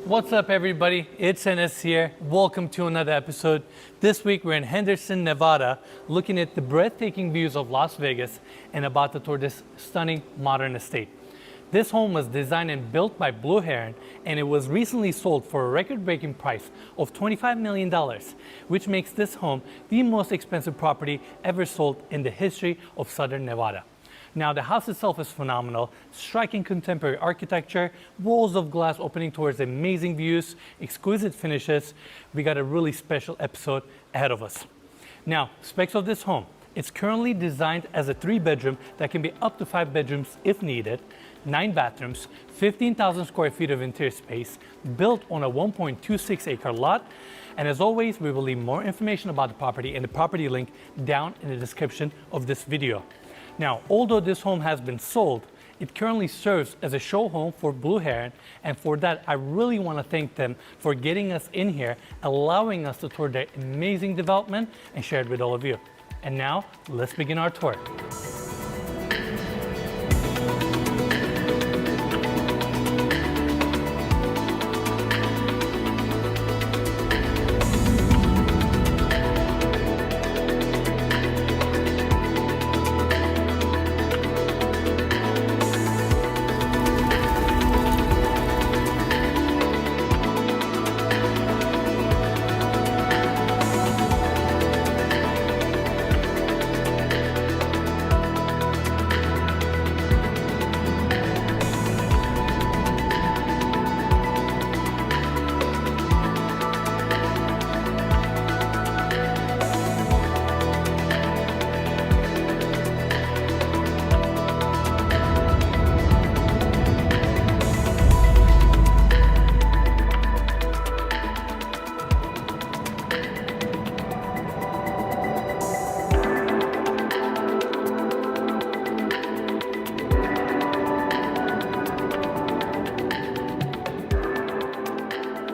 What's up, everybody? It's Enes here. Welcome to another episode. This week we're in Henderson, Nevada, looking at the breathtaking views of Las Vegas and about to tour this stunning modern estate. This home was designed and built by Blue Heron, and it was recently sold for a record-breaking price of $25 million, which makes this home the most expensive property ever sold in the history of Southern Nevada. Now, the house itself is phenomenal, striking contemporary architecture, walls of glass opening towards amazing views, exquisite finishes. We got a really special episode ahead of us. Now, specs of this home. It's currently designed as a 3-bedroom that can be up to 5 bedrooms if needed, 9 bathrooms, 15,000 square feet of interior space, built on a 1.26 acre lot. And as always, we will leave more information about the property and the property link down in the description of this video. Now, although this home has been sold, it currently serves as a show home for Blue Heron, and for that, I really want to thank them for getting us in here, allowing us to tour their amazing development and share it with all of you. And now, let's begin our tour.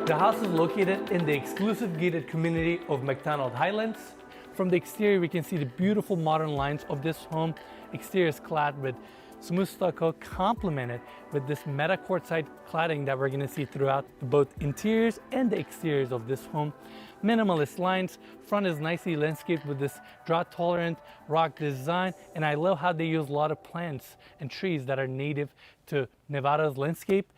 The house is located in the exclusive gated community of McDonald Highlands. From the exterior, we can see the beautiful modern lines of this home. Exterior is clad with smooth stucco, complemented with this meta quartzite cladding that we're going to see throughout both interiors and the exteriors of this home. Minimalist lines. Front is nicely landscaped with this drought-tolerant rock design, and I love how they use a lot of plants and trees that are native to Nevada's landscape.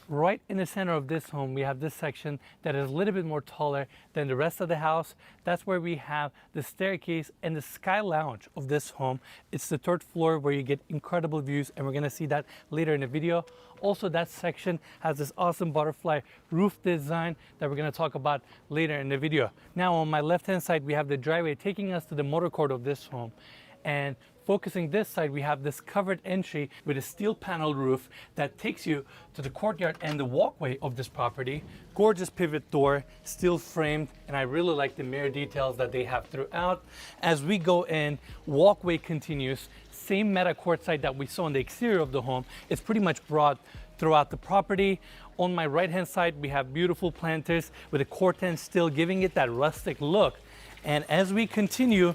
Right in the center of this home, we have this section that is a little bit more taller than the rest of the house. That's where we have the staircase and the sky lounge of this home. It's the 3rd floor where you get incredible views, and we're going to see that later in the video. Also, that section has this awesome butterfly roof design that we're going to talk about later in the video. Now, on my left-hand side, we have the driveway taking us to the motor court of this home. And focusing this side, we have this covered entry with a steel panel roof that takes you to the courtyard and the walkway of this property. Gorgeous pivot door, steel framed, and I really like the mirror details that they have throughout. As we go in, walkway continues, same meta quartzite that we saw on the exterior of the home. It's pretty much brought throughout the property. On my right hand side, we have beautiful planters with a corten still giving it that rustic look. And as we continue,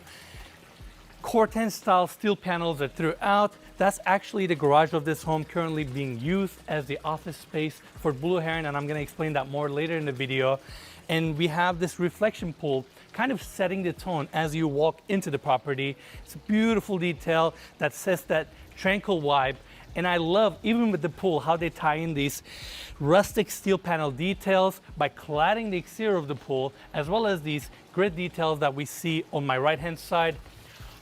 corten style steel panels are throughout. That's actually the garage of this home, currently being used as the office space for Blue Heron, and I'm going to explain that more later in the video. And we have this reflection pool kind of setting the tone as you walk into the property. It's a beautiful detail that sets that tranquil vibe. And I love, even with the pool, how they tie in these rustic steel panel details by cladding the exterior of the pool, as well as these grid details that we see on my right hand side.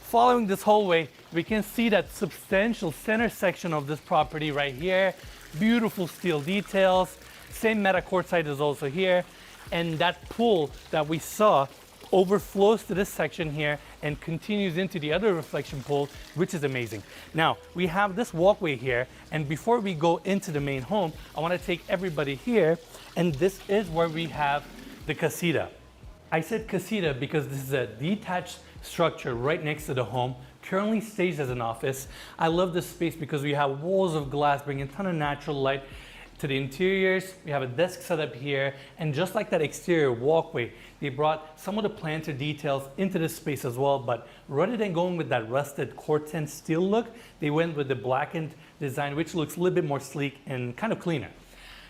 Following this hallway, we can see that substantial center section of this property right here. Beautiful steel details. Same meta quartzite is also here. And that pool that we saw overflows to this section here and continues into the other reflection pool, which is amazing. Now, we have this walkway here, and before we go into the main home, I want to take everybody here, and this is where we have the casita. I said casita because this is a detached structure right next to the home, currently staged as an office. I love this space because we have walls of glass bringing a ton of natural light to the interiors. We have a desk set up here, and just like that exterior walkway, they brought some of the planter details into this space as well, but rather than going with that rusted corten steel look, they went with the blackened design, which looks a little bit more sleek and kind of cleaner.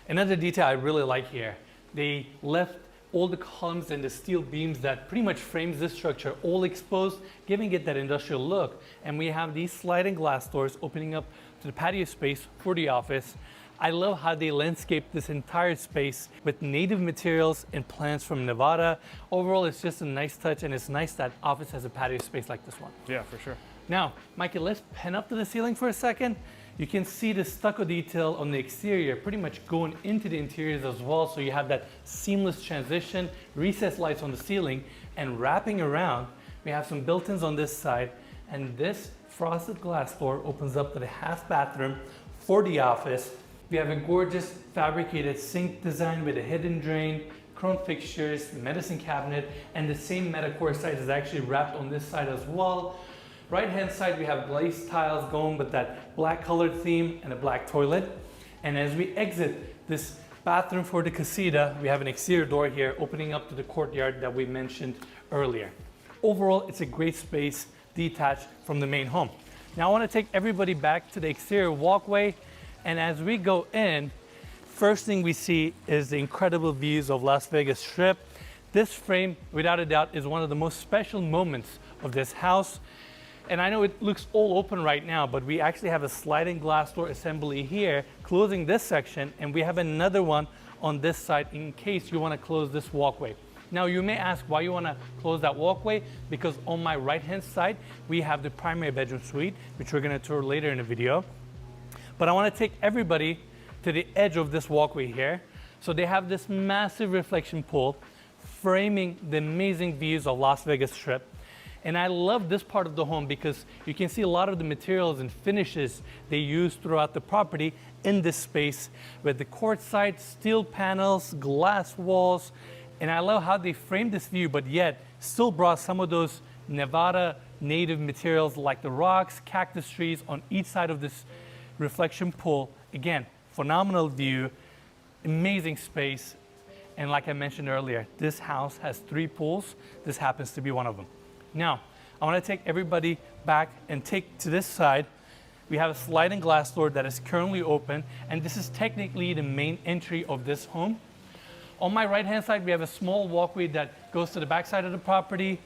Another detail I really like here, they left all the columns and the steel beams that pretty much frames this structure all exposed, giving it that industrial look. And we have these sliding glass doors opening up to the patio space for the office. I love how they landscape this entire space with native materials and plants from Nevada. Overall, it's just a nice touch, and it's nice that office has a patio space like this one. Yeah, for sure. Now, Mikey, let's pan up to the ceiling for a second. You can see the stucco detail on the exterior pretty much going into the interiors as well, so you have that seamless transition, recessed lights on the ceiling, and wrapping around, we have some built-ins on this side, and this frosted glass door opens up to the half bathroom for the office. We have a gorgeous fabricated sink design with a hidden drain, chrome fixtures, medicine cabinet, and the same Metacore side is actually wrapped on this side as well. Right hand side, we have glazed tiles going with that black colored theme and a black toilet. And as we exit this bathroom for the casita, we have an exterior door here opening up to the courtyard that we mentioned earlier. Overall, it's a great space detached from the main home. Now I want to take everybody back to the exterior walkway. And as we go in, first thing we see is the incredible views of Las Vegas Strip. This frame, without a doubt, is one of the most special moments of this house. And I know it looks all open right now, but we actually have a sliding glass door assembly here closing this section, and we have another one on this side in case you want to close this walkway. Now you may ask why you want to close that walkway, because on my right hand side we have the primary bedroom suite, which we're going to tour later in the video. But I want to take everybody to the edge of this walkway here. So they have this massive reflection pool framing the amazing views of Las Vegas Strip. And I love this part of the home because you can see a lot of the materials and finishes they use throughout the property in this space with the quartzite, steel panels, glass walls. And I love how they framed this view, but yet still brought some of those Nevada native materials like the rocks, cactus trees on each side of this reflection pool. Again, phenomenal view, amazing space. And like I mentioned earlier, this house has 3 pools. This happens to be one of them. Now, I want to take everybody back and take to this side. We have a sliding glass door that is currently open, and this is technically the main entry of this home. On my right-hand side, we have a small walkway that goes to the back side of the property.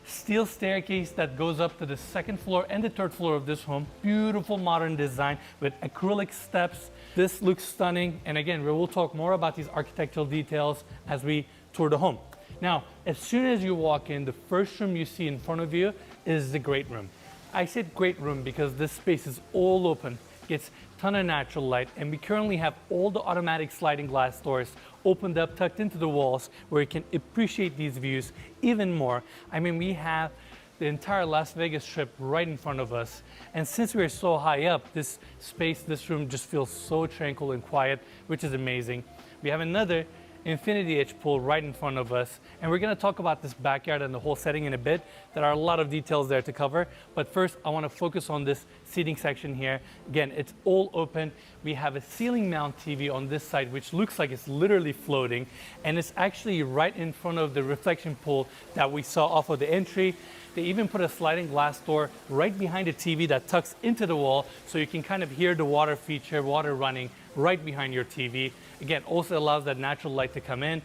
Steel staircase that goes up to the 2nd floor and the 3rd floor of this home. Beautiful modern design with acrylic steps. This looks stunning. And again, we will talk more about these architectural details as we tour the home. Now, as soon as you walk in, the first room you see in front of you is the great room. I said great room because this space is all open, gets a ton of natural light, and we currently have all the automatic sliding glass doors opened up, tucked into the walls, where you can appreciate these views even more. I mean, we have the entire Las Vegas Strip right in front of us. And since we're so high up, this space, this room just feels so tranquil and quiet, which is amazing. We have another infinity edge pool right in front of us, and we're going to talk about this backyard and the whole setting in a bit. There are a lot of details there to cover, but first I want to focus on this seating section here. Again, it's all open. We have a ceiling mount TV on this side, which looks like it's literally floating, and it's actually right in front of the reflection pool that we saw off of the entry. They even put a sliding glass door right behind the TV that tucks into the wall, so you can kind of hear the water feature, water running right behind your TV. Again, also allows that natural light to come in.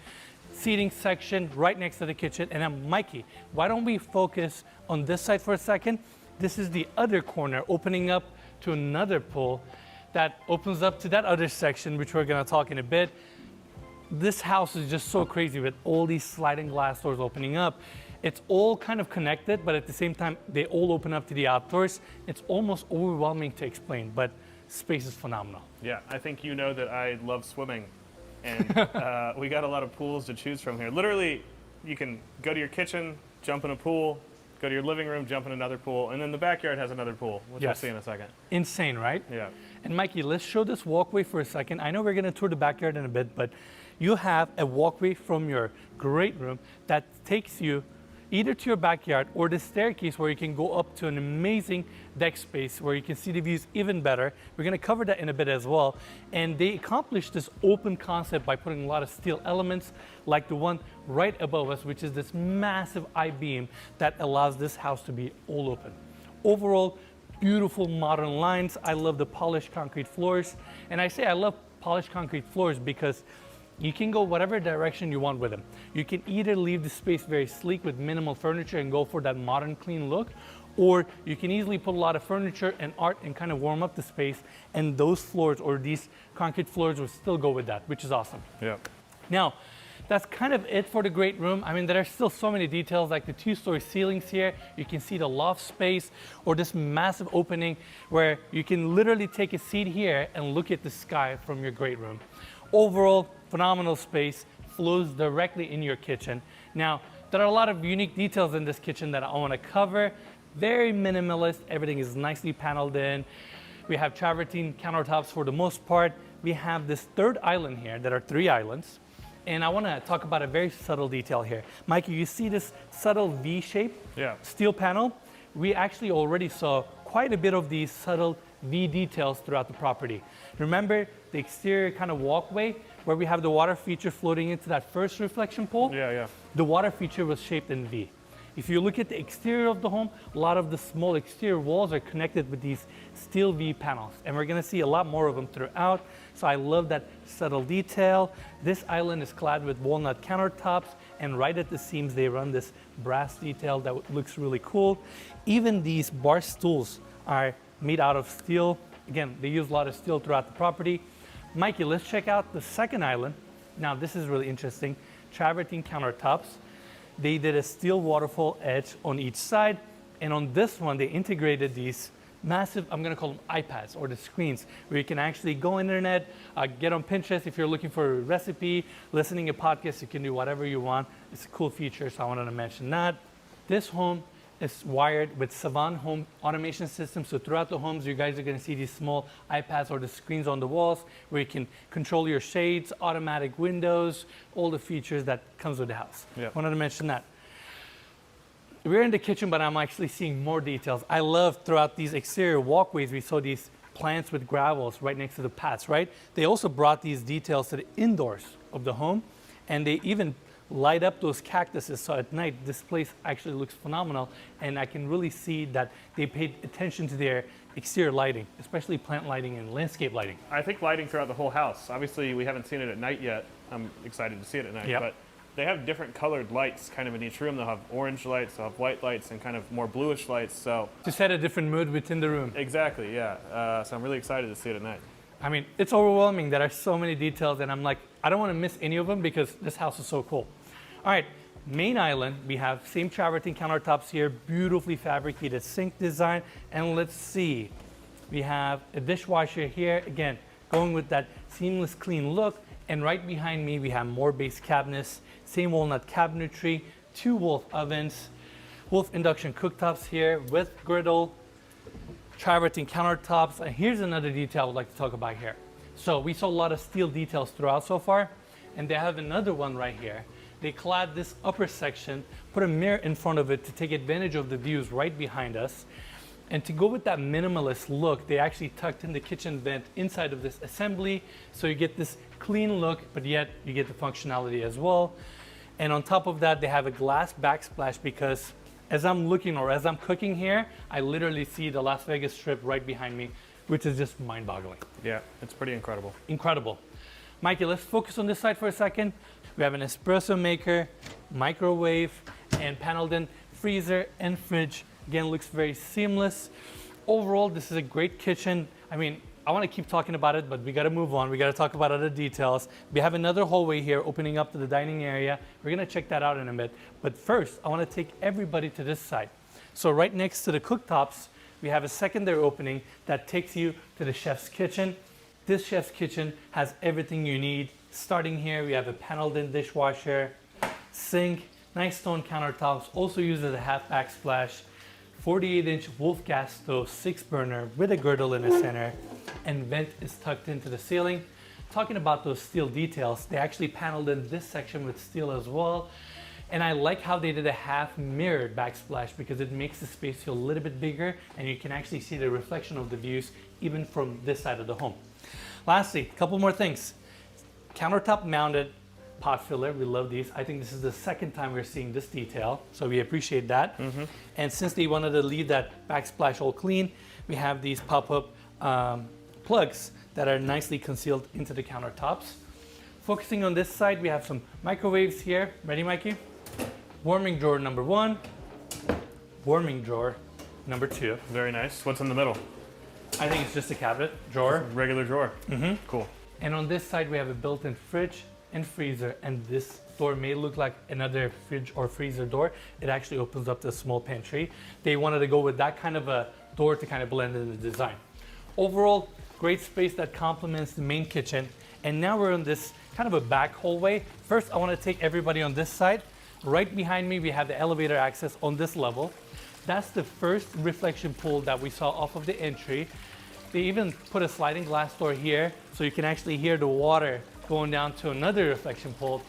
Seating section right next to the kitchen. And then Mikey, why don't we focus on this side for a second? This is the other corner opening up to another pool that opens up to that other section, which we're gonna talk in a bit. This house is just so crazy with all these sliding glass doors opening up. It's all kind of connected, but at the same time, they all open up to the outdoors. It's almost overwhelming to explain, but space is phenomenal. Yeah, I think you know that I love swimming, and we got a lot of pools to choose from here. Literally, you can go to your kitchen, jump in a pool, go to your living room, jump in another pool, and then the backyard has another pool, which we'll see in a second. Insane, right? Yeah. And Mikey, let's show this walkway for a second. I know we're gonna tour the backyard in a bit, but you have a walkway from your great room that takes you either to your backyard or the staircase where you can go up to an amazing deck space where you can see the views even better. We're going to cover that in a bit as well. And they accomplished this open concept by putting a lot of steel elements like the one right above us, which is this massive I-beam that allows this house to be all open. Overall, beautiful modern lines. I love the polished concrete floors. And I say I love polished concrete floors because you can go whatever direction you want with them. You can either leave the space very sleek with minimal furniture and go for that modern, clean look, or you can easily put a lot of furniture and art and kind of warm up the space, and those floors or these concrete floors will still go with that, which is awesome. Yeah. Now, that's kind of it for the great room. I mean, there are still so many details like the 2-story ceilings here. You can see the loft space or this massive opening where you can literally take a seat here and look at the sky from your great room. Overall, phenomenal space, flows directly in your kitchen. Now, there are a lot of unique details in this kitchen that I want to cover. Very minimalist, everything is nicely paneled in. We have travertine countertops for the most part. We have this third island here, that are 3 islands. And I want to talk about a very subtle detail here. Mikey, you see this subtle V shape? Yeah. Steel panel? We actually already saw quite a bit of these subtle V details throughout the property. Remember the exterior kind of walkway where we have the water feature floating into that first reflection pool? Yeah, yeah. The water feature was shaped in V. If you look at the exterior of the home, a lot of the small exterior walls are connected with these steel V panels, and we're gonna see a lot more of them throughout. So I love that subtle detail. This island is clad with walnut countertops, and right at the seams, they run this brass detail that looks really cool. Even these bar stools are made out of steel. Again, they use a lot of steel throughout the property. Mikey, let's check out the second island. Now, this is really interesting. Travertine countertops. They did a steel waterfall edge on each side, and on this one, they integrated these massive, I'm gonna call them iPads, or the screens, where you can actually go internet, get on Pinterest if you're looking for a recipe, listening to podcasts, you can do whatever you want. It's a cool feature, so I wanted to mention that. This home is wired with Savant home automation system, so throughout the homes, you guys are gonna see these small iPads or the screens on the walls where you can control your shades, automatic windows, all the features that comes with the house. Yeah. Wanted to mention that. We're in the kitchen, but I'm actually seeing more details. I love throughout these exterior walkways, we saw these plants with gravels right next to the paths, right? They also brought these details to the indoors of the home, and they even light up those cactuses, so at night this place actually looks phenomenal, and I can really see that they paid attention to their exterior lighting, especially plant lighting and landscape lighting. I think lighting throughout the whole house. Obviously, we haven't seen it at night yet. I'm excited to see it at night, Yep. but they have different colored lights kind of in each room. They'll have orange lights, they'll have white lights, and kind of more bluish lights, so. To set a different mood within the room. Exactly, yeah. So I'm really excited to see it at night. I mean, it's overwhelming. There are so many details, and I'm like, I don't want to miss any of them because this house is so cool. All right, main island, we have same travertine countertops here, beautifully fabricated sink design, and let's see. We have a dishwasher here, again, going with that seamless clean look, and right behind me, we have more base cabinets, same walnut cabinetry, 2 Wolf ovens, Wolf induction cooktops here with griddle, travertine countertops, and here's another detail I would like to talk about here. So we saw a lot of steel details throughout so far, and they have another one right here. They clad this upper section, put a mirror in front of it to take advantage of the views right behind us. And to go with that minimalist look, they actually tucked in the kitchen vent inside of this assembly, so you get this clean look, but yet you get the functionality as well. And on top of that, they have a glass backsplash because as I'm looking or as I'm cooking here, I literally see the Las Vegas Strip right behind me, which is just mind-boggling. Yeah, it's pretty incredible. Incredible. Mikey, let's focus on this side for a second. We have an espresso maker, microwave, and paneled in freezer and fridge. Again, looks very seamless. Overall, this is a great kitchen. I mean, I want to keep talking about it, but we got to move on. We got to talk about other details. We have another hallway here opening up to the dining area. We're going to check that out in a bit. But first, I want to take everybody to this side. So right next to the cooktops, we have a secondary opening that takes you to the chef's kitchen. This chef's kitchen has everything you need. Starting here, we have a paneled-in dishwasher, sink, nice stone countertops, also used as a half backsplash, 48-inch Wolf gas stove, 6-burner with a girdle in the center, and vent is tucked into the ceiling. Talking about those steel details, they actually paneled in this section with steel as well. And I like how they did a half mirrored backsplash because it makes the space feel a little bit bigger, and you can actually see the reflection of the views even from this side of the home. Lastly, a couple more things. Countertop mounted pot filler, we love these. I think this is the second time we're seeing this detail, so we appreciate that. And since they wanted to leave that backsplash all clean, we have these pop-up plugs that are nicely concealed into the countertops. Focusing on this side, we have some microwaves here. Ready, Mikey? Warming drawer number 1, warming drawer number 2. Very nice. What's in the middle? I think it's just a cabinet drawer. Regular drawer. Cool. And on this side, we have a built-in fridge and freezer, and this door may look like another fridge or freezer door. It actually opens up to a small pantry. They wanted to go with that kind of a door to kind of blend in the design. Overall, great space that complements the main kitchen. And now we're in this kind of a back hallway. First, I want to take everybody on this side. Right behind me, we have the elevator access on this level. That's the first reflection pool that we saw off of the entry. They even put a sliding glass door here so you can actually hear the water going down to another reflection pool.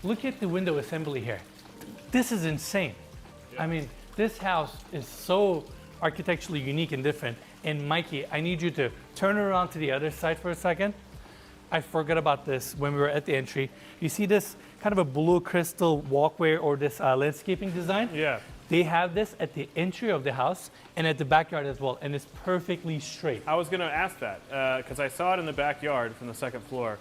Look at the window assembly here. This is insane. I mean, this house is so architecturally unique and different. And Mikey, I need you to turn around to the other side for a second. I forgot about this when we were at the entry. You see this kind of a blue crystal walkway or this landscaping design? Yeah. They have this at the entry of the house and at the backyard as well, and it's perfectly straight. I was going to ask that because I saw it in the backyard from the second floor,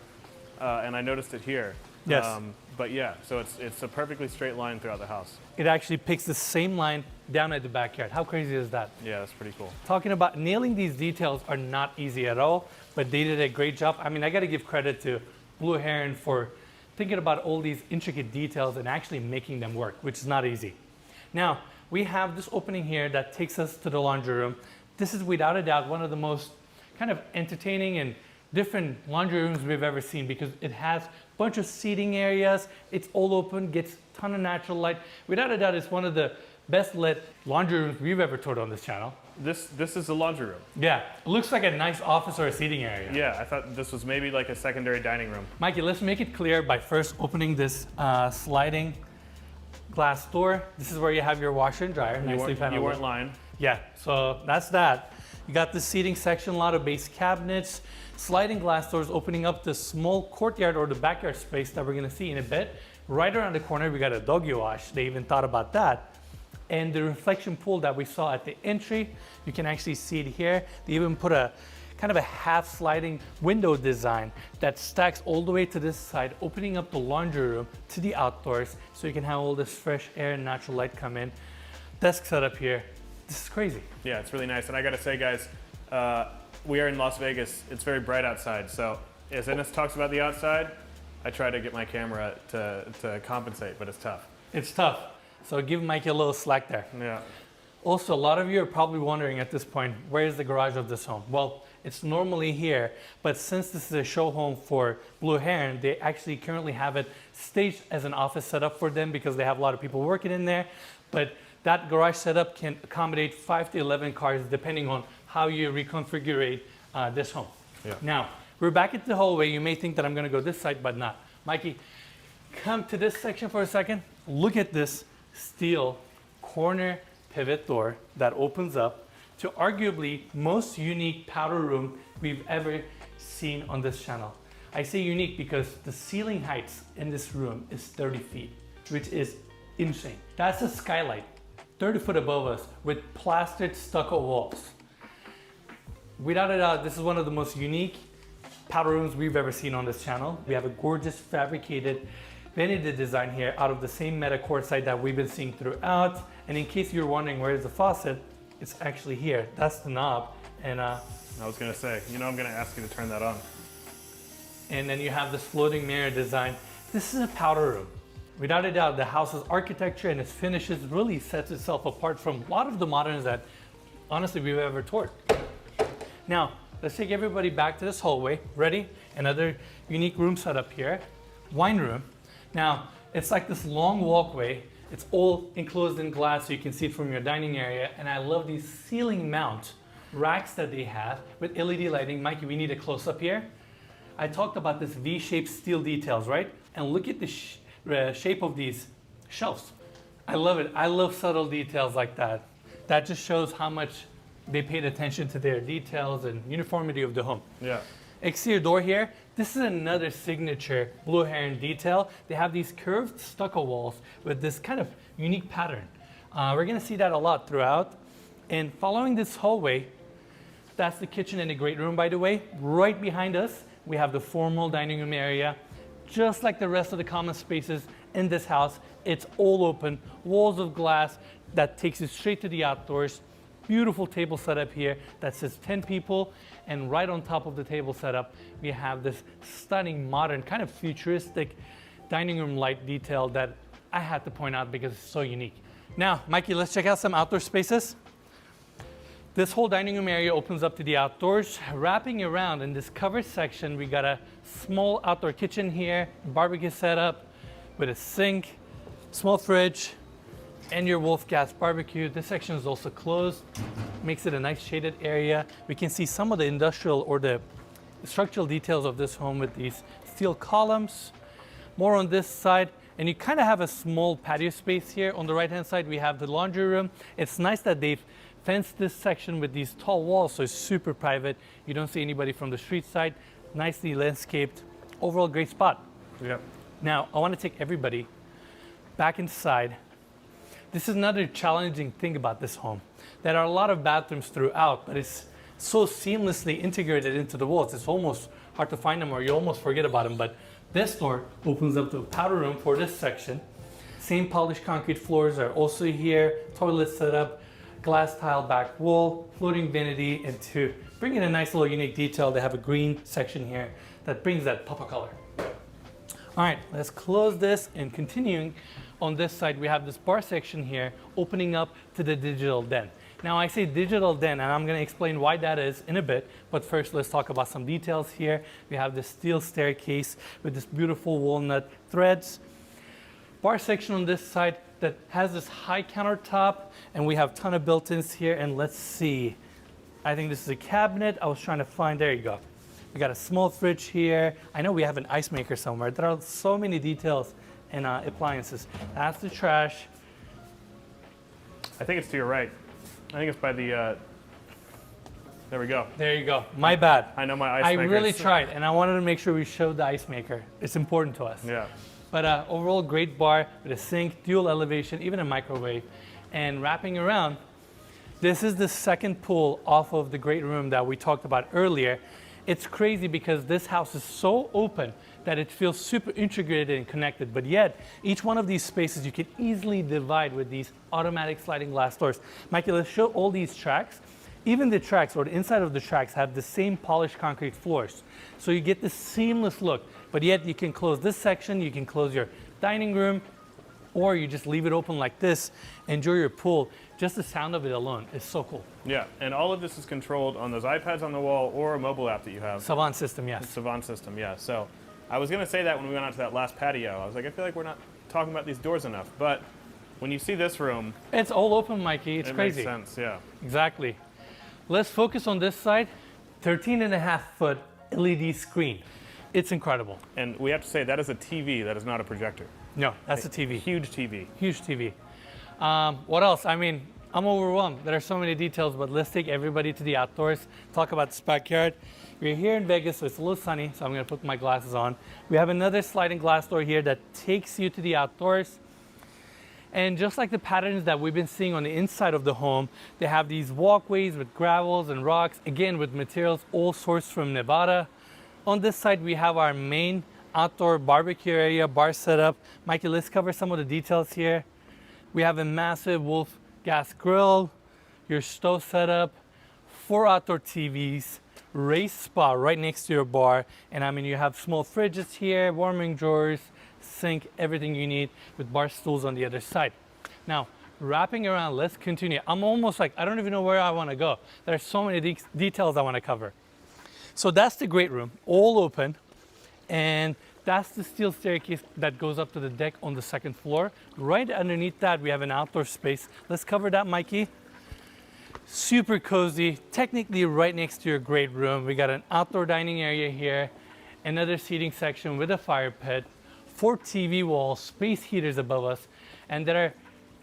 and I noticed it here. Yes. But yeah, so it's a perfectly straight line throughout the house. It actually picks the same line down at the backyard. How crazy is that? Yeah, that's pretty cool. Talking about nailing these details are not easy at all, but they did a great job. I mean, I got to give credit to Blue Heron for thinking about all these intricate details and actually making them work, which is not easy. Now, we have this opening here that takes us to the laundry room. This is without a doubt one of the most kind of entertaining and different laundry rooms we've ever seen because it has a bunch of seating areas. It's all open, gets a ton of natural light. Without a doubt, it's one of the best lit laundry rooms we've ever toured on this channel. This is a laundry room. Yeah, it looks like a nice office or a seating area. Yeah, I thought this was maybe like a secondary dining room. Mikey, let's make it clear by first opening this sliding glass door. This is where you have your washer and dryer. You weren't lying. Yeah, so that's that. You got the seating section, a lot of base cabinets, sliding glass doors opening up the small courtyard or the backyard space that we're gonna see in a bit. Right around the corner, we got a doggy wash. They even thought about that. And the reflection pool that we saw at the entry, you can actually see it here. They even put a kind of a half sliding window design that stacks all the way to this side, opening up the laundry room to the outdoors so you can have all this fresh air and natural light come in. Desk setup here. This is crazy. Yeah, it's really nice. And I gotta say, guys, we are in Las Vegas. It's very bright outside. So as Ennis talks about the outside, I try to get my camera to compensate, but it's tough. It's tough. So give Mikey a little slack there. Yeah. Also, a lot of you are probably wondering at this point, where is the garage of this home? Well, it's normally here, but since this is a show home for Blue Heron, they actually currently have it staged as an office setup for them because they have a lot of people working in there. But that garage setup can accommodate 5 to 11 cars depending on how you reconfigure this home. Yeah. Now, we're back at the hallway. You may think that I'm gonna go this side, but not. Mikey, come to this section for a second. Look at this steel corner pivot door that opens up to arguably most unique powder room we've ever seen on this channel. I say unique because the ceiling heights in this room is 30 feet, which is insane. That's a skylight 30 foot above us with plastered stucco walls. Without a doubt, this is one of the most unique powder rooms we've ever seen on this channel. We have a gorgeous fabricated vanity design here out of the same meta quartzite that we've been seeing throughout. And in case you're wondering where is the faucet, it's actually here. That's the knob. And I was gonna say, you know, I'm gonna ask you to turn that on. And then you have this floating mirror design. This is a powder room. Without a doubt, the house's architecture and its finishes really sets itself apart from a lot of the moderns that honestly we've ever toured. Now, let's take everybody back to this hallway. Ready? Another unique room setup here. Wine room. Now, it's like this long walkway. It's all enclosed in glass so you can see it from your dining area. And I love these ceiling mount racks that they have with LED lighting. Mikey, we need a close up here. I talked about this V-shaped steel details, right? And look at the shape of these shelves. I love it. I love subtle details like that. That just shows how much they paid attention to their details and uniformity of the home. Yeah. Exterior door here. This is another signature Blue Heron detail. They have these curved stucco walls with this kind of unique pattern. We're gonna see that a lot throughout. And following this hallway, That's the kitchen and the great room, by the way. Right behind us, we have the formal dining room area. Just like the rest of the common spaces in this house, it's all open, walls of glass that takes you straight to the outdoors. Beautiful table setup here that says 10 people, and right on top of the table setup, we have this stunning, modern, kind of futuristic dining room light detail that I had to point out because it's so unique. Now, Mikey, let's check out some outdoor spaces. This whole dining room area opens up to the outdoors. Wrapping around in this covered section, we got a small outdoor kitchen here, barbecue setup with a sink, small fridge, and your Wolf gas barbecue. This section is also closed, makes it a nice shaded area. We can see some of the industrial or the structural details of this home with these steel columns. More on this side, and you kind of have a small patio space here. On the right hand side, we have the laundry room. It's nice that they've fenced this section with these tall walls, so it's super private. You don't see anybody from the street side. Nicely landscaped. Overall, great spot. Yeah. Now, I want to take everybody back inside. This is another challenging thing about this home. There are a lot of bathrooms throughout, but it's so seamlessly integrated into the walls. It's almost hard to find them, or you almost forget about them. But this door opens up to a powder room for this section. Same polished concrete floors are also here. Toilet setup, glass tile back wall, floating vanity, and to bring in a nice little unique detail, they have a green section here that brings that pop of color. All right, let's close this, and continuing on this side, we have this bar section here opening up to the digital den. Now, I say digital den, and I'm going to explain why that is in a bit, but first let's talk about some details here. We have this steel staircase with this beautiful walnut threads. Bar section on this side that has this high countertop, and we have a ton of built-ins here, and let's see. I think this is a cabinet. I was trying to find, there you go. We got a small fridge here. I know we have an ice maker somewhere. There are so many details and appliances. That's the trash. I think it's to your right. I think it's by the, there we go. There you go. My bad. I know my ice maker. I really tried, and I wanted to make sure we showed the ice maker. It's important to us. Yeah. But overall, great bar with a sink, dual elevation, even a microwave. And wrapping around, this is the second pool off of the great room that we talked about earlier. It's crazy because this house is so open that it feels super integrated and connected, but yet each one of these spaces you can easily divide with these automatic sliding glass doors. Mikey, let's show all these tracks. Even the tracks or the inside of the tracks have the same polished concrete floors. So you get this seamless look, but yet you can close this section, you can close your dining room, or you just leave it open like this, enjoy your pool. Just the sound of it alone is so cool. Yeah, and all of this is controlled on those iPads on the wall or a mobile app that you have. Savant system, yes. Savant system, yeah. So I was going to say that when we went out to that last patio. I was like, I feel like we're not talking about these doors enough. But when you see this room, it's all open, Mikey. It's crazy. It makes sense, yeah. Exactly. Let's focus on this side. 13.5-foot LED screen. It's incredible. And we have to say that is a TV. That is not a projector. No, that's a TV. Huge TV. Huge TV. What else? I mean, I'm overwhelmed. There are so many details, but let's take everybody to the outdoors, talk about this backyard. We're here in Vegas, so it's a little sunny, so I'm going to put my glasses on. We have another sliding glass door here that takes you to the outdoors. And just like the patterns that we've been seeing on the inside of the home, they have these walkways with gravels and rocks, again with materials all sourced from Nevada. On this side, we have our main outdoor barbecue area, bar setup. Mikey, let's cover some of the details here. We have a massive Wolf gas grill, your stove setup, 4 outdoor TVs, raised spa right next to your bar, and I mean you have small fridges here, warming drawers, sink, everything you need with bar stools on the other side. Now, wrapping around, let's continue. I'm almost like, I don't even know where I want to go. There are so many details I want to cover. So that's the great room, all open, and that's the steel staircase that goes up to the deck on the second floor. Right underneath that, we have an outdoor space. Let's cover that, Mikey. Super cozy, technically right next to your great room. We got an outdoor dining area here, another seating section with a fire pit, 4 TV walls, space heaters above us, and there are a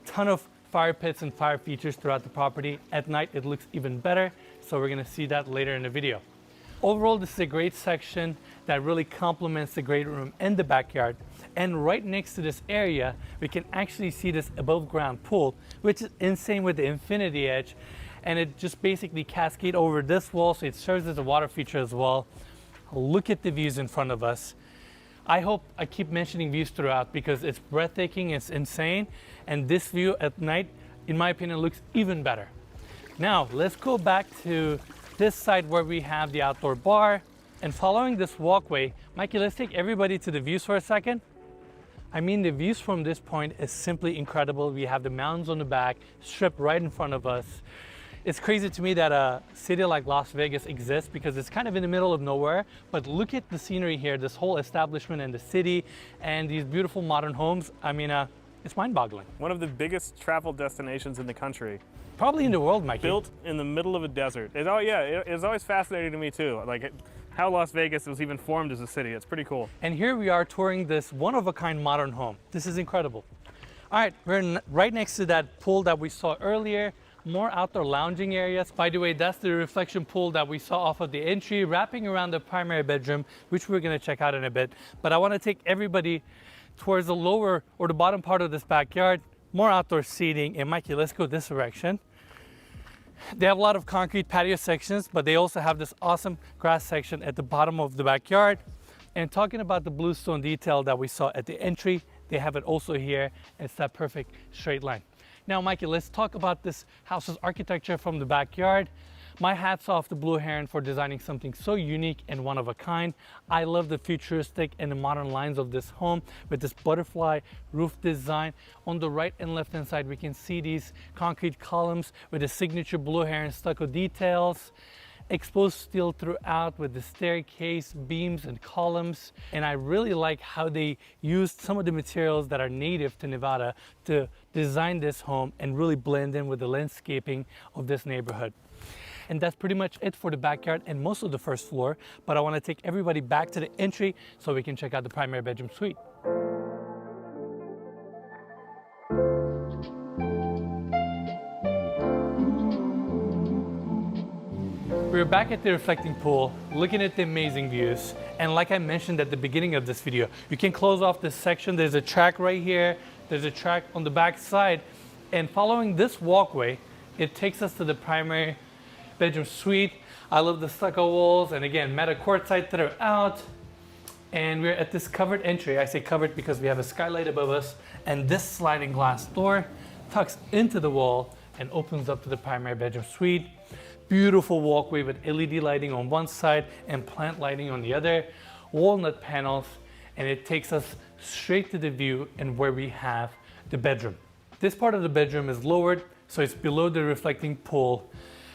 ton of fire pits and fire features throughout the property. At night, it looks even better, so we're gonna see that later in the video. Overall, this is a great section that really complements the great room and the backyard. And right next to this area, we can actually see this above ground pool, which is insane with the infinity edge. and it just basically cascades over this wall, so it serves as a water feature as well. Look at the views in front of us. I hope I keep mentioning views throughout because it's breathtaking, it's insane, and this view at night, in my opinion, looks even better. Now, let's go back to this side where we have the outdoor bar, and following this walkway, Mikey, let's take everybody to the views for a second. I mean, the views from this point is simply incredible. We have the mountains on the back, stripped right in front of us. It's crazy to me that a city like Las Vegas exists because it's kind of in the middle of nowhere, but look at the scenery here, this whole establishment and the city and these beautiful modern homes. I mean, it's mind-boggling. One of the biggest travel destinations in the country. Probably in the world, Mikey. Built in the middle of a desert. It's always fascinating to me too. Like how Las Vegas was even formed as a city. It's pretty cool. And here we are touring this one-of-a-kind modern home. This is incredible. All right, we're right next to that pool that we saw earlier. More outdoor lounging areas. By the way, that's the reflection pool that we saw off of the entry, wrapping around the primary bedroom, which we're gonna check out in a bit. But I wanna take everybody towards the lower or the bottom part of this backyard. More outdoor seating. And Mikey, let's go this direction. They have a lot of concrete patio sections, but they also have this awesome grass section at the bottom of the backyard. And talking about the bluestone detail that we saw at the entry, they have it also here. It's that perfect straight line. Now, Mikey, let's talk about this house's architecture from the backyard. My hat's off to Blue Heron for designing something so unique and one of a kind. I love the futuristic and the modern lines of this home with this butterfly roof design. On the right and left hand side, we can see these concrete columns with the signature Blue Heron stucco details. Exposed steel throughout with the staircase, beams and columns. And I really like how they used some of the materials that are native to Nevada to design this home and really blend in with the landscaping of this neighborhood. And that's pretty much it for the backyard and most of the first floor. But I want to take everybody back to the entry so we can check out the primary bedroom suite. We're back at the reflecting pool, looking at the amazing views. And like I mentioned at the beginning of this video, you can close off this section. There's a track right here. There's a track on the back side. And following this walkway, it takes us to the primary bedroom suite. I love the stucco walls, and again, meta quartzite throughout. And we're at this covered entry. I say covered because we have a skylight above us, and this sliding glass door tucks into the wall and opens up to the primary bedroom suite. Beautiful walkway with LED lighting on one side and plant lighting on the other. Walnut panels, and it takes us straight to the view and where we have the bedroom. This part of the bedroom is lowered, so it's below the reflecting pool.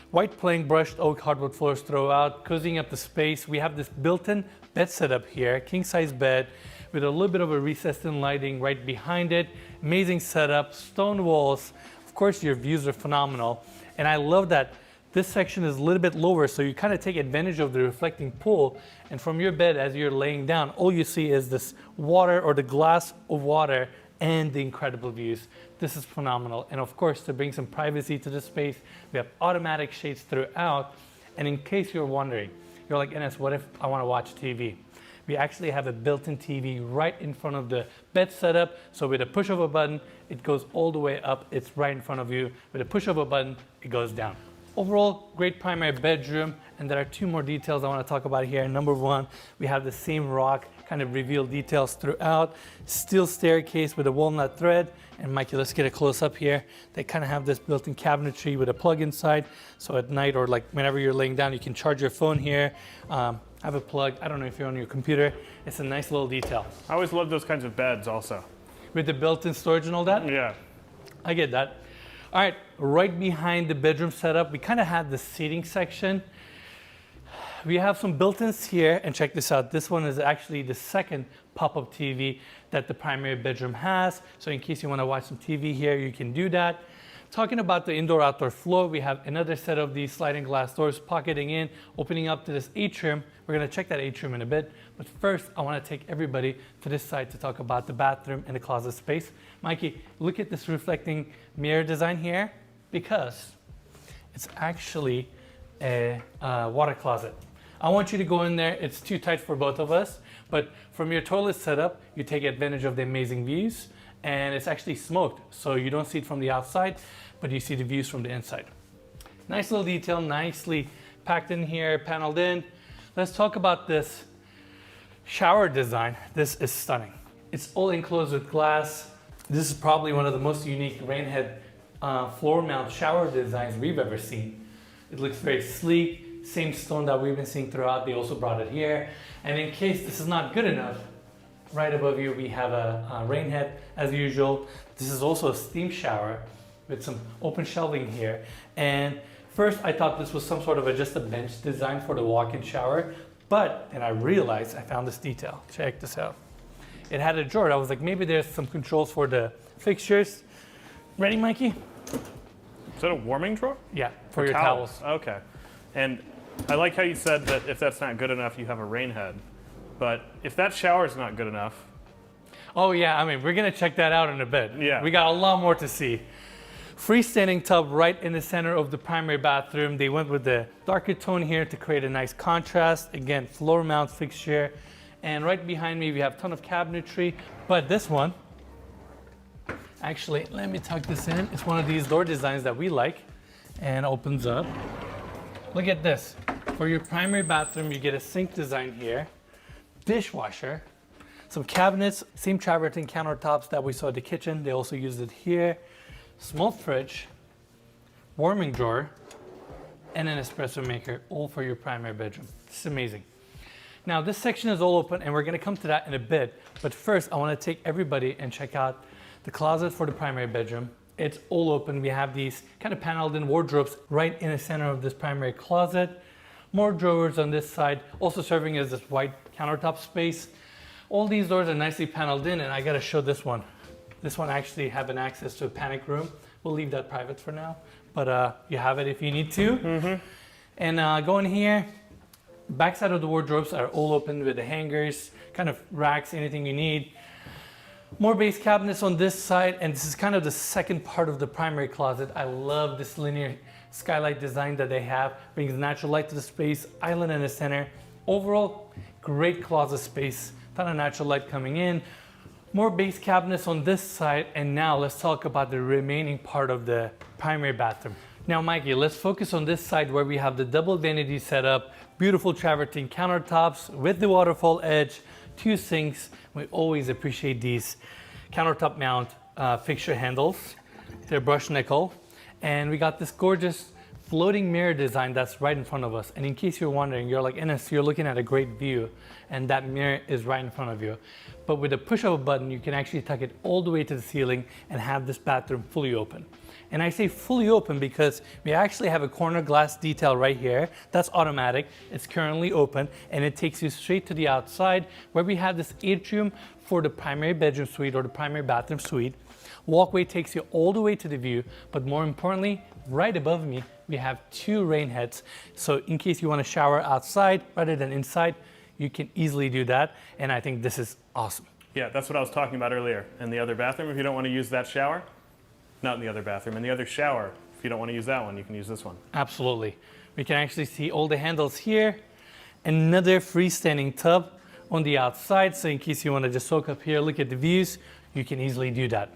White plank brushed oak hardwood floors throughout, cozying up the space. We have this built-in bed setup here, king-size bed with a little bit of a recessed in lighting right behind it. Amazing setup, stone walls. Of course, your views are phenomenal. And I love that this section is a little bit lower, so you kind of take advantage of the reflecting pool. And from your bed, as you're laying down, all you see is this water or the glass of water and the incredible views. This is phenomenal. And of course, to bring some privacy to the space, we have automatic shades throughout. And in case you're wondering, you're like, Enes, what if I want to watch TV? We actually have a built-in TV right in front of the bed setup. So with a push of a button, it goes all the way up. It's right in front of you. With a push of a button, it goes down. Overall, great primary bedroom. And there are two more details I want to talk about here. Number one, we have the same rock kind of reveal details throughout. Steel staircase with a walnut thread. And Mikey, let's get a close up here. They kind of have this built-in cabinetry with a plug inside. So at night or like whenever you're laying down, you can charge your phone here. I have a plug. I don't know if you're on your computer. It's a nice little detail. I always love those kinds of beds also. With the built-in storage and all that? Yeah. I get that. All right, right behind the bedroom setup, we kind of had the seating section. We have some built-ins here, and check this out. This one is actually the second pop-up TV that the primary bedroom has. So in case you want to watch some TV here, you can do that. Talking about the indoor-outdoor flow, we have another set of these sliding glass doors pocketing in, opening up to this atrium. We're going to check that atrium in a bit. But first, I want to take everybody to this side to talk about the bathroom and the closet space. Mikey, look at this reflecting mirror design here, because it's actually a water closet. I want you to go in there. It's too tight for both of us. But from your toilet setup, you take advantage of the amazing views. And it's actually smoked, so you don't see it from the outside, but you see the views from the inside. Nice little detail, nicely packed in here, paneled in. Let's talk about this shower design. This is stunning. It's all enclosed with glass. This is probably one of the most unique rainhead floor mount shower designs we've ever seen. It looks very sleek, same stone that we've been seeing throughout. They also brought it here. And in case this is not good enough, right above you we have a rainhead as usual. This is also a steam shower with some open shelving here. And first I thought this was some sort of just a bench design for the walk-in shower, but then I realized I found this detail. Check this out. It had a drawer. I was like, maybe there's some controls for the fixtures. Ready, Mikey? Is that a warming drawer? Yeah, for your towels. Okay. And I like how you said that if that's not good enough, you have a rain head. But if that shower is not good enough. Oh yeah, I mean, we're gonna check that out in a bit. Yeah. We got a lot more to see. Freestanding tub right in the center of the primary bathroom. They went with the darker tone here to create a nice contrast. Again, floor mount fixture. And right behind me, we have a ton of cabinetry. But this one, actually, let me tuck this in. It's one of these door designs that we like, and opens up. Look at this. For your primary bathroom, you get a sink design here, dishwasher, some cabinets, same travertine countertops that we saw at the kitchen. They also used it here. Small fridge, warming drawer, and an espresso maker, all for your primary bedroom. It's amazing. Now this section is all open and we're gonna come to that in a bit, but first I wanna take everybody and check out the closet for the primary bedroom. It's all open. We have these kind of paneled in wardrobes right in the center of this primary closet. More drawers on this side, also serving as this white countertop space. All these doors are nicely paneled in, and I gotta show this one. This one actually have an access to a panic room. We'll leave that private for now, but you have it if you need to. Mm-hmm. And go in here. Backside of the wardrobes are all open with the hangers, kind of racks, anything you need. More base cabinets on this side, and this is kind of the second part of the primary closet. I love this linear skylight design that they have. Brings natural light to the space, island in the center. Overall, great closet space. Ton of natural light coming in. More base cabinets on this side, and now let's talk about the remaining part of the primary bathroom. Now, Mikey, let's focus on this side where we have the double vanity setup, beautiful travertine countertops with the waterfall edge, 2 sinks. We always appreciate these countertop mount fixture handles. They're brushed nickel, and we got this gorgeous floating mirror design that's right in front of us. And in case you're wondering, you're like, Enes, you're looking at a great view, and that mirror is right in front of you. But with a push of a button, you can actually tuck it all the way to the ceiling and have this bathroom fully open. And I say fully open because we actually have a corner glass detail right here. That's automatic. It's currently open, and it takes you straight to the outside where we have this atrium for the primary bedroom suite or the primary bathroom suite. Walkway takes you all the way to the view, but more importantly, right above me, we have 2 rain heads. So in case you want to shower outside rather than inside, you can easily do that. And I think this is awesome. Yeah, that's what I was talking about earlier. In the other bathroom, if you don't want to use that shower, not in the other bathroom, in the other shower, if you don't want to use that one, you can use this one. Absolutely. We can actually see all the handles here. Another freestanding tub on the outside. So in case you want to just soak up here, look at the views, you can easily do that.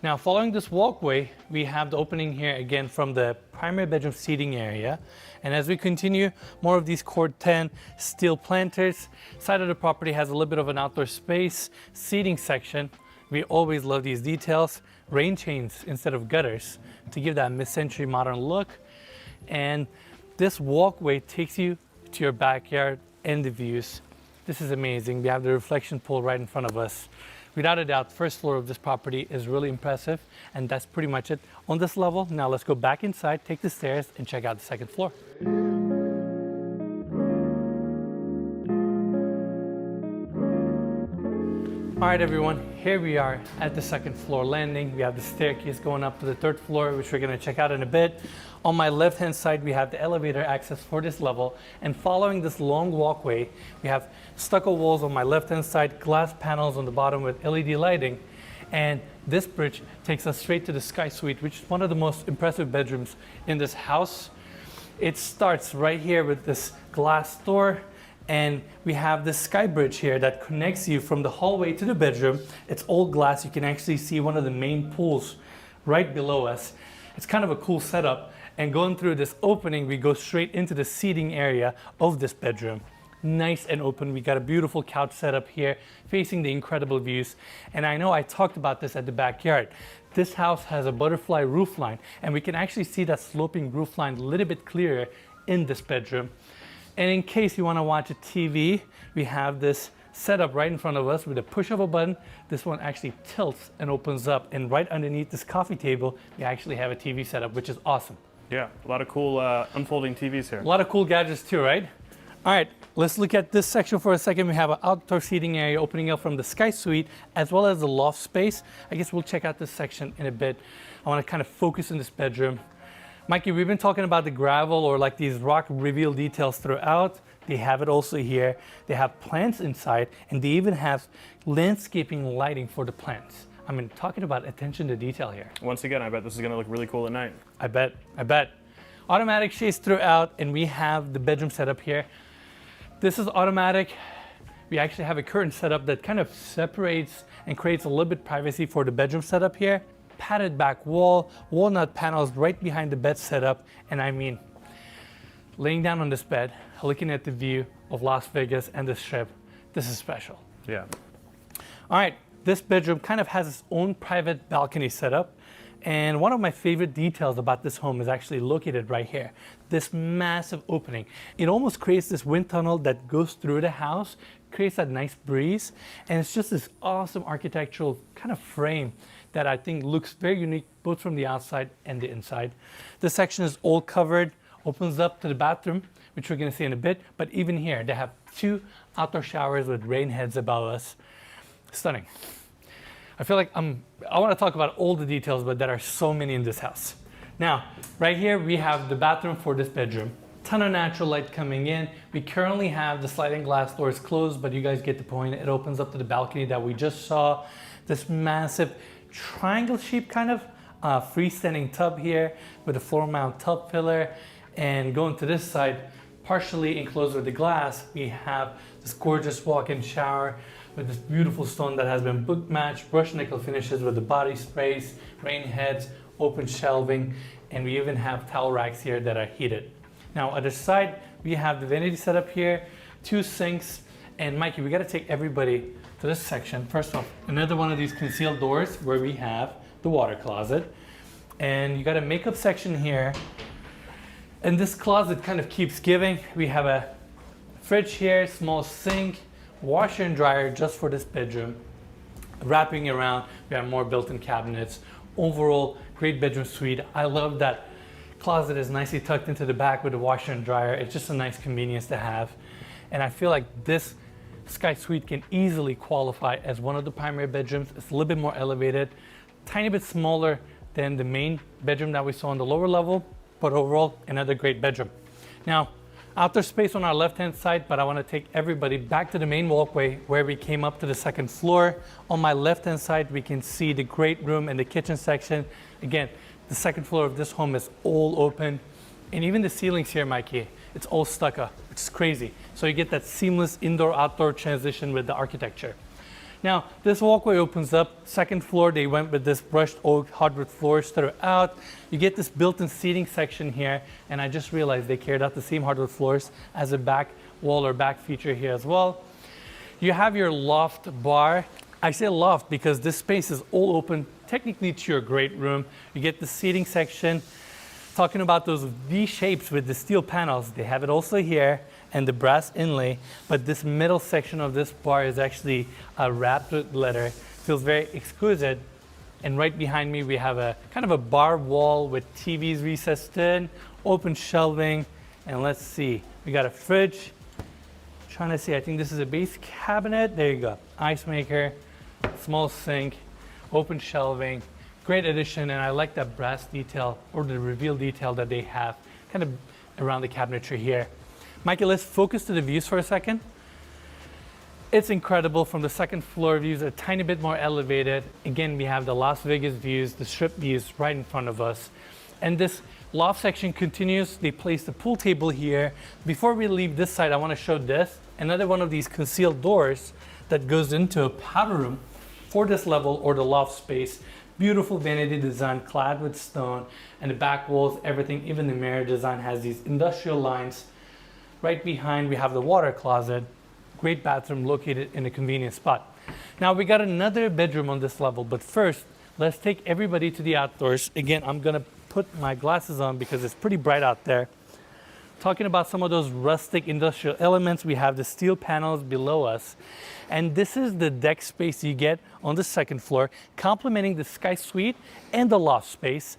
Now, following this walkway, we have the opening here again from the primary bedroom seating area. And as we continue, more of these cord 10 steel planters. Side of the property has a little bit of an outdoor space, seating section. We always love these details. Rain chains instead of gutters to give that mid-century modern look. And this walkway takes you to your backyard and the views. This is amazing. We have the reflection pool right in front of us. Without a doubt, first floor of this property is really impressive, and that's pretty much it on this level. Now let's go back inside, take the stairs, and check out the second floor. All right, everyone, here we are at the second floor landing. We have the staircase going up to the third floor, which we're gonna check out in a bit. On my left-hand side, we have the elevator access for this level. And following this long walkway, we have stucco walls on my left-hand side, glass panels on the bottom with LED lighting. And this bridge takes us straight to the Sky Suite, which is one of the most impressive bedrooms in this house. It starts right here with this glass door. And we have this sky bridge here that connects you from the hallway to the bedroom. It's all glass. You can actually see one of the main pools right below us. It's kind of a cool setup. And going through this opening, we go straight into the seating area of this bedroom. Nice and open. We got a beautiful couch setup here facing the incredible views. And I know I talked about this at the backyard. This house has a butterfly roof line, and we can actually see that sloping roof line a little bit clearer in this bedroom. And in case you want to watch a TV, we have this setup right in front of us with a push of a button. This one actually tilts and opens up, and right underneath this coffee table, we actually have a TV setup, which is awesome. Yeah, a lot of cool unfolding TVs here. A lot of cool gadgets too, right? All right, let's look at this section for a second. We have an outdoor seating area opening up from the Sky Suite as well as the loft space. I guess we'll check out this section in a bit. I want to kind of focus in this bedroom. Mikey, we've been talking about the gravel or like these rock reveal details throughout. They have it also here. They have plants inside, and they even have landscaping lighting for the plants. I mean, talking about attention to detail here. Once again, I bet this is going to look really cool at night. I bet. Automatic shades throughout, and we have the bedroom setup here. This is automatic. We actually have a curtain setup that kind of separates and creates a little bit privacy for the bedroom setup here. Padded back wall, walnut panels right behind the bed setup, and I mean, laying down on this bed, looking at the view of Las Vegas and the Strip, this is special. Yeah. All right, this bedroom kind of has its own private balcony setup. And one of my favorite details about this home is actually located right here. This massive opening. It almost creates this wind tunnel that goes through the house, creates that nice breeze. And it's just this awesome architectural kind of frame that I think looks very unique both from the outside and the inside. This section is all covered, opens up to the bathroom, which we're gonna see in a bit. But even here, they have 2 outdoor showers with rain heads above us. Stunning. I feel like I want to talk about all the details, but there are so many in this house. Now, right here, we have the bathroom for this bedroom. Ton of natural light coming in. We currently have the sliding glass doors closed, but you guys get the point. It opens up to the balcony that we just saw. This massive triangle shape kind of freestanding tub here with a floor mount tub filler. And going to this side, partially enclosed with the glass, we have this gorgeous walk-in shower with this beautiful stone that has been book matched, brushed nickel finishes with the body sprays, rain heads, open shelving, and we even have towel racks here that are heated. Now at the side, we have the vanity setup here, 2 sinks, and Mikey, we gotta take everybody to this section. First off, another one of these concealed doors where we have the water closet, and you got a makeup section here, and this closet kind of keeps giving. We have a fridge here, small sink, washer and dryer just for this bedroom. Wrapping around, we have more built-in cabinets. Overall, great bedroom suite. I love that closet is nicely tucked into the back with the washer and dryer. It's just a nice convenience to have. And I feel like this Sky Suite can easily qualify as one of the primary bedrooms. It's a little bit more elevated, tiny bit smaller than the main bedroom that we saw on the lower level, but overall, another great bedroom. Now, outdoor space on our left-hand side, but I want to take everybody back to the main walkway where we came up to the 2nd floor. On my left-hand side, we can see the great room and the kitchen section. Again, the 2nd floor of this home is all open. And even the ceilings here, Mikey, it's all stucco, which is crazy. So you get that seamless indoor-outdoor transition with the architecture. Now, this walkway opens up. 2nd floor, they went with this brushed oak hardwood floors throughout. You get this built-in seating section here, and I just realized they carried out the same hardwood floors as a back wall or back feature here as well. You have your loft bar. I say loft because this space is all open, technically to your great room. You get the seating section. Talking about those V shapes with the steel panels, they have it also here, and the brass inlay, but this middle section of this bar is actually wrapped with leather. Feels very exquisite. And right behind me, we have a kind of a bar wall with TVs recessed in, open shelving, and let's see, we got a fridge. Trying to see, I think this is a base cabinet. There you go, ice maker, small sink, open shelving. Great addition, and I like that brass detail or the reveal detail that they have kind of around the cabinetry here. Mikey, let's focus to the views for a second. It's incredible from the 2nd floor views, a tiny bit more elevated. Again, we have the Las Vegas views, the Strip views right in front of us. And this loft section continues. They place the pool table here. Before we leave this side, I want to show this. Another one of these concealed doors that goes into a powder room for this level or the loft space. Beautiful vanity design clad with stone, and the back walls, everything, even the mirror design has these industrial lines. Right behind we have the water closet. Great bathroom located in a convenient spot. Now we got another bedroom on this level, but first let's take everybody to the outdoors. Again, I'm gonna put my glasses on because it's pretty bright out there. Talking about some of those rustic industrial elements, we have the steel panels below us. And this is the deck space you get on the second floor, complementing the Sky Suite and the loft space.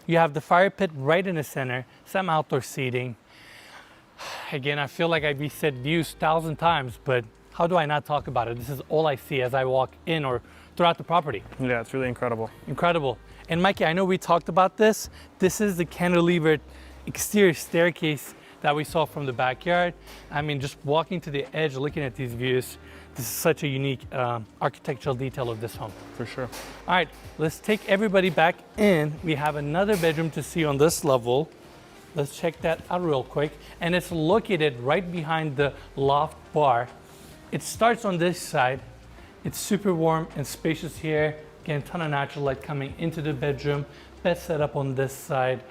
You have the fire pit right in the center, some outdoor seating. Again, I feel like I've said views 1,000 times, but how do I not talk about it? This is all I see as I walk in or throughout the property. Yeah, it's really incredible. Incredible. And Mikey, I know we talked about this. This is the cantilevered exterior staircase that we saw from the backyard. I mean, just walking to the edge, looking at these views, this is such a unique architectural detail of this home. For sure. All right, let's take everybody back in. We have another bedroom to see on this level. Let's check that out real quick. And it's located right behind the loft bar. It starts on this side. It's super warm and spacious here. Again, a ton of natural light coming into the bedroom. Bed set up on this side.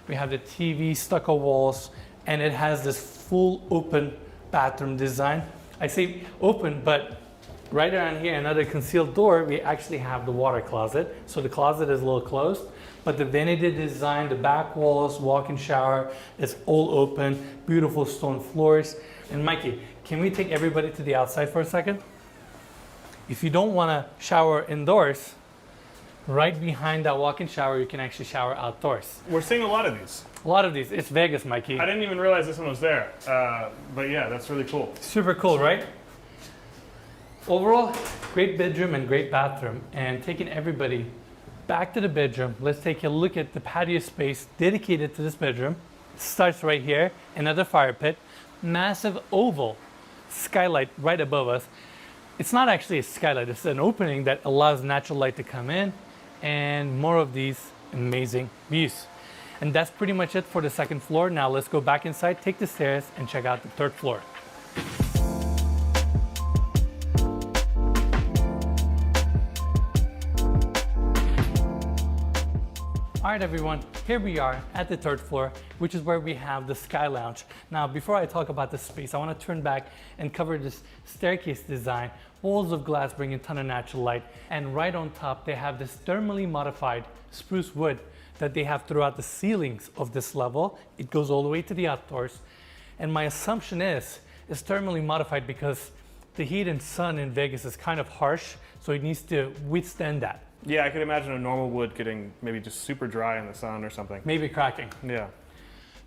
We have the TV, stucco walls, and it has this full open bathroom design. I say open, but right around here, another concealed door, we actually have the water closet. So the closet is a little closed, but the vanity design, the back walls, walk-in shower is all open, beautiful stone floors. And Mikey, can we take everybody to the outside for a second? If you don't want to shower indoors, right behind that walk-in shower, you can actually shower outdoors. We're seeing a lot of these. A lot of these. It's Vegas, Mikey. I didn't even realize this one was there. But yeah, that's really cool. Super cool, right? Overall, great bedroom and great bathroom. And taking everybody back to the bedroom, let's take a look at the patio space dedicated to this bedroom. It starts right here, another fire pit, massive oval skylight right above us. It's not actually a skylight, it's an opening that allows natural light to come in, and more of these amazing views. And that's pretty much it for the second floor. Now let's go back inside, take the stairs, and check out the third floor. All right, everyone, here we are at the third floor, which is where we have the Sky Lounge. Now, before I talk about the space, I want to turn back and cover this staircase design. Walls of glass bring a ton of natural light, and right on top, they have this thermally modified spruce wood that they have throughout the ceilings of this level. It goes all the way to the outdoors. And my assumption is it's thermally modified because the heat and sun in Vegas is kind of harsh, so it needs to withstand that. Yeah, I could imagine a normal wood getting maybe just super dry in the sun or something. Maybe cracking. Yeah.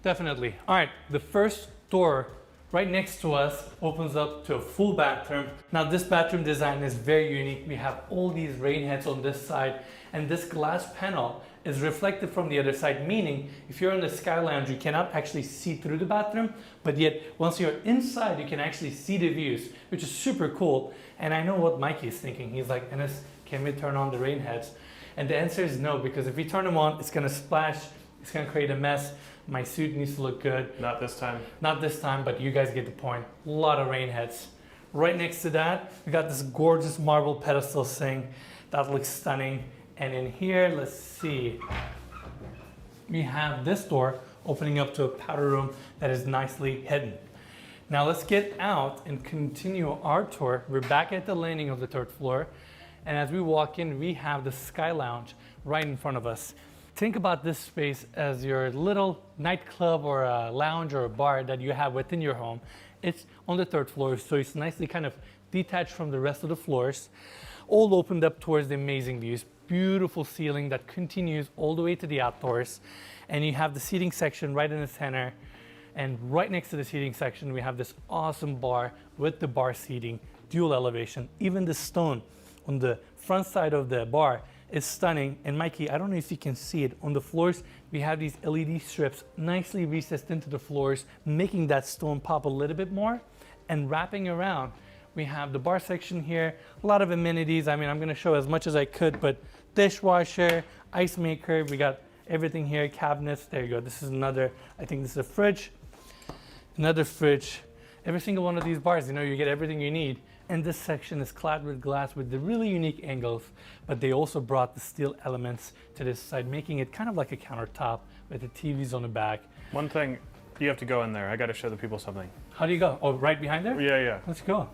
Definitely. All right, the first door right next to us opens up to a full bathroom. Now this bathroom design is very unique. We have all these rain heads on this side, and this glass panel is reflected from the other side, meaning if you're in the Sky Lounge, you cannot actually see through the bathroom, but yet once you're inside, you can actually see the views, which is super cool. And I know what Mikey is thinking. He's like, Enes, can we turn on the rain heads? And the answer is no, because if we turn them on, it's gonna splash, it's gonna create a mess. My suit needs to look good. Not this time. Not this time, but you guys get the point. A lot of rain heads. Right next to that, we got this gorgeous marble pedestal sink that looks stunning. And in here, let's see, we have this door opening up to a powder room that is nicely hidden. Now let's get out and continue our tour. We're back at the landing of the third floor. And as we walk in, we have the Sky Lounge right in front of us. Think about this space as your little nightclub or a lounge or a bar that you have within your home. It's on the third floor, so it's nicely kind of detached from the rest of the floors, all opened up towards the amazing views. Beautiful ceiling that continues all the way to the outdoors. And you have the seating section right in the center. And right next to the seating section, we have this awesome bar with the bar seating, dual elevation. Even the stone on the front side of the bar is stunning. And Mikey, I don't know if you can see it. On the floors, we have these LED strips nicely recessed into the floors, making that stone pop a little bit more. And wrapping around, we have the bar section here, a lot of amenities. I mean, I'm gonna show as much as I could, but dishwasher, ice maker, we got everything here, cabinets, there you go. This is another, I think this is a fridge, another fridge. Every single one of these bars, you know, you get everything you need And this section is clad with glass with the really unique angles, but they also brought the steel elements to this side, making it kind of like a countertop with the TVs on the back. One thing, you have to go in there. I got to show the people something. How do you go? Oh, right behind there? Yeah, yeah. Let's go.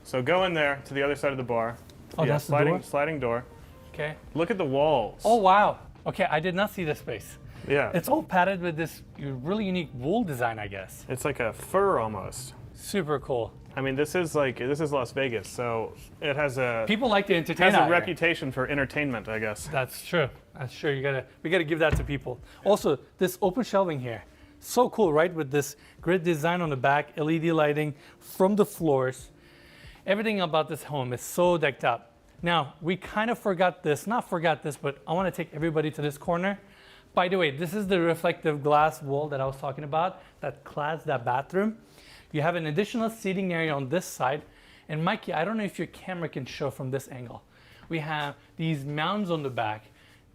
So go in there to the other side of the bar. Oh, yeah, that's the door? sliding door. Okay. Look at the walls. Oh, wow. Okay, I did not see this space. Yeah. It's all padded with this really unique wool design, I guess. It's like a fur almost. Super cool. I mean, this is Las Vegas, so it has a People like to entertain out here. reputation for entertainment, I guess. That's true. That's true. We gotta give that to people. Also, this open shelving here, so cool, right? With this grid design on the back, LED lighting from the floors. Everything about this home is so decked out. Now, we kind of forgot this, but I want to take everybody to this corner. By the way, this is the reflective glass wall that I was talking about that clads that bathroom. You have an additional seating area on this side. And Mikey, I don't know if your camera can show from this angle. We have these mounds on the back.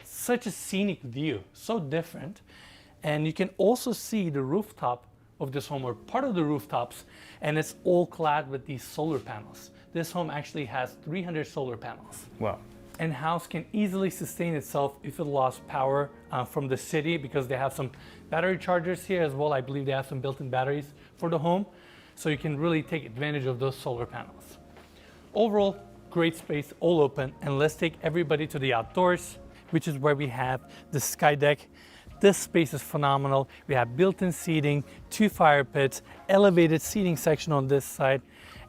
Such a scenic view, so different. And you can also see the rooftop of this home, or part of the rooftops, and it's all clad with these solar panels. This home actually has 300 solar panels. Wow. And house can easily sustain itself if it lost power from the city, because they have some battery chargers here as well. I believe they have some built-in batteries for the home. So you can really take advantage of those solar panels. Overall, great space, all open. And let's take everybody to the outdoors, which is where we have the sky deck. This space is phenomenal. We have built-in seating, 2 fire pits, elevated seating section on this side.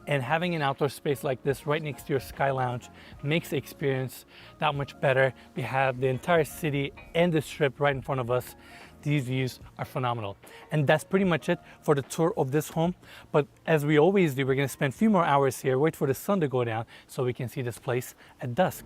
And having an outdoor space like this right next to your sky lounge makes the experience that much better. We have the entire city and the strip right in front of us. These views are phenomenal. And that's pretty much it for the tour of this home. But as we always do, we're gonna spend a few more hours here, wait for the sun to go down so we can see this place at dusk.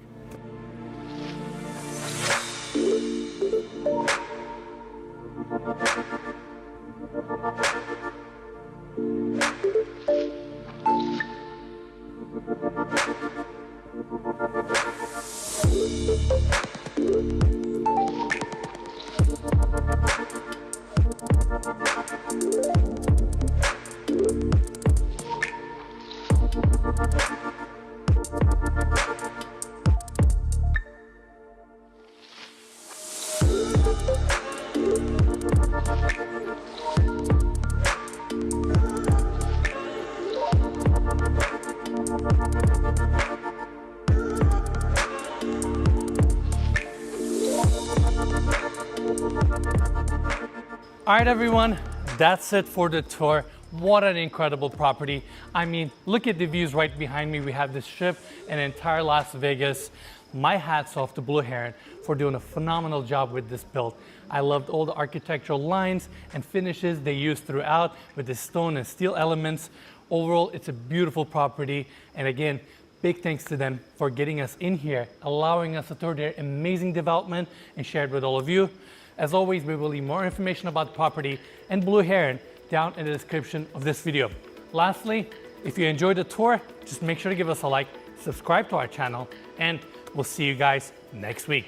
All right, everyone, that's it for the tour. What an incredible property. I mean, look at the views right behind me. We have the strip and entire Las Vegas. My hat's off to Blue Heron for doing a phenomenal job with this build. I loved all the architectural lines and finishes they used throughout with the stone and steel elements. Overall, it's a beautiful property. And again, big thanks to them for getting us in here, allowing us to tour their amazing development and share it with all of you. As always, we will leave more information about the property and Blue Heron down in the description of this video. Lastly, if you enjoyed the tour, just make sure to give us a like, subscribe to our channel, and we'll see you guys next week.